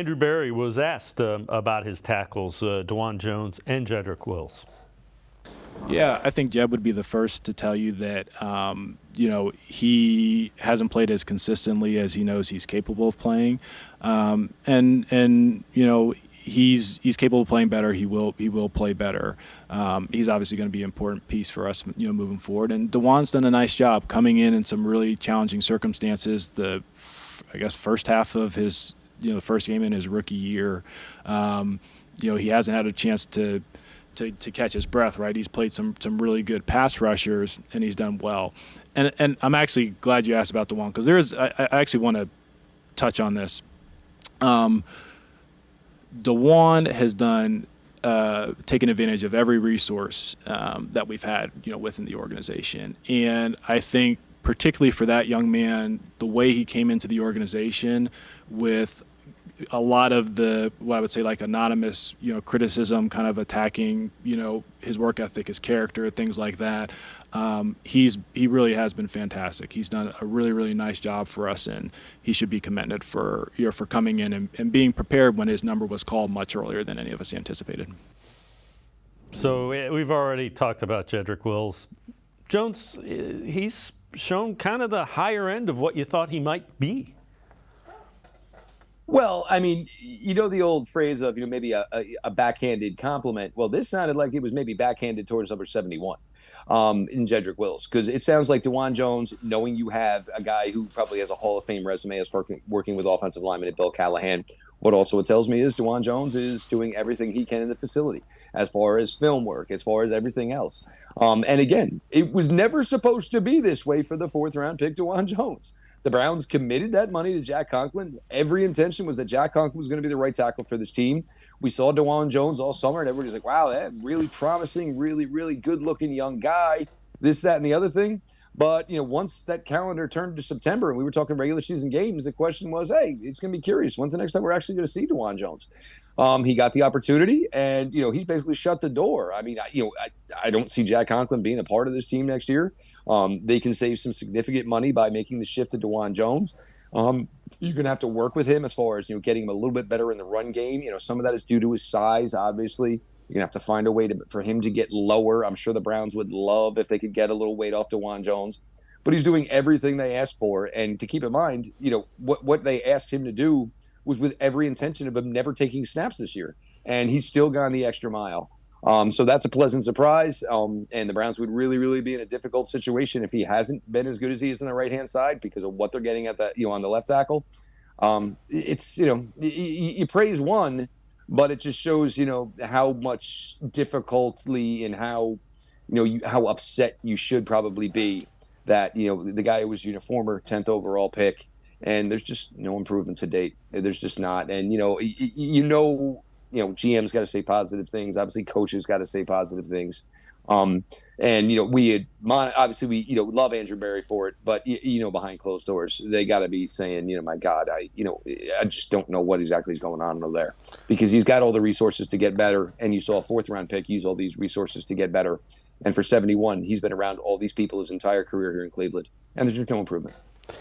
Andrew Berry was asked about his tackles, Dawand Jones and Jedrick Wills. Yeah, I think Jeb would be the first to tell you that, he hasn't played as consistently as he knows he's capable of playing. He's capable of playing better. He will play better. He's obviously going to be an important piece for us, moving forward. And Dawand's done a nice job coming in some really challenging circumstances. First half of his, first game in his rookie year, he hasn't had a chance to catch his breath, right? He's played some really good pass rushers, and he's done well. And I'm actually glad you asked about Dawand, because I actually want to touch on this. Dawand has taken advantage of every resource that we've had, within the organization. And I think particularly for that young man, the way he came into the organization with a lot of what I would say like anonymous, criticism, kind of attacking, his work ethic, his character, things like that. He really has been fantastic. He's done a really, really nice job for us, and he should be commended for coming in and being prepared when his number was called much earlier than any of us anticipated. So we've already talked about Jedrick Wills. Jones, he's shown kind of the higher end of what you thought he might be. Well, I mean, the old phrase of, maybe a backhanded compliment. Well, this sounded like it was maybe backhanded towards number 71 in Jedrick Wills, because it sounds like Dawand Jones, knowing you have a guy who probably has a Hall of Fame resume as working with offensive lineman at Bill Callahan. What also it tells me is Dawand Jones is doing everything he can in the facility as far as film work, as far as everything else. And again, it was never supposed to be this way for the 4th round pick, Dawand Jones. The Browns committed that money to Jack Conklin. Every intention was that Jack Conklin was going to be the right tackle for this team. We saw Dawand Jones all summer, and everybody's like, wow, that really promising, really, really good-looking young guy, this, that, and the other thing. But, once that calendar turned to September and we were talking regular season games, the question was, hey, it's going to be curious. When's the next time we're actually going to see Dawand Jones? He got the opportunity, and, he basically shut the door. I mean, I don't see Jack Conklin being a part of this team next year. They can save some significant money by making the shift to Dawand Jones. You're going to have to work with him as far as, getting him a little bit better in the run game. Some of that is due to his size, obviously. You're going to have to find a way for him to get lower. I'm sure the Browns would love if they could get a little weight off Dawand Jones. But he's doing everything they asked for. And to keep in mind, what they asked him to do was with every intention of him never taking snaps this year. And he's still gone the extra mile. So that's a pleasant surprise. And the Browns would really, really be in a difficult situation if he hasn't been as good as he is on the right-hand side because of what they're getting at that, on the left tackle. It's, you praise one, but it just shows, how much difficulty and how upset you should probably be that, the guy who was your former 10th overall pick, and there's just no improvement to date. There's just not. And, GM's got to say positive things. Obviously, coaches got to say positive things. We love Andrew Berry for it, but behind closed doors, they got to be saying, my God, I just don't know what exactly is going on over there, because he's got all the resources to get better. And you saw a 4th round pick use all these resources to get better. And for 71, he's been around all these people his entire career here in Cleveland, and there's just no improvement.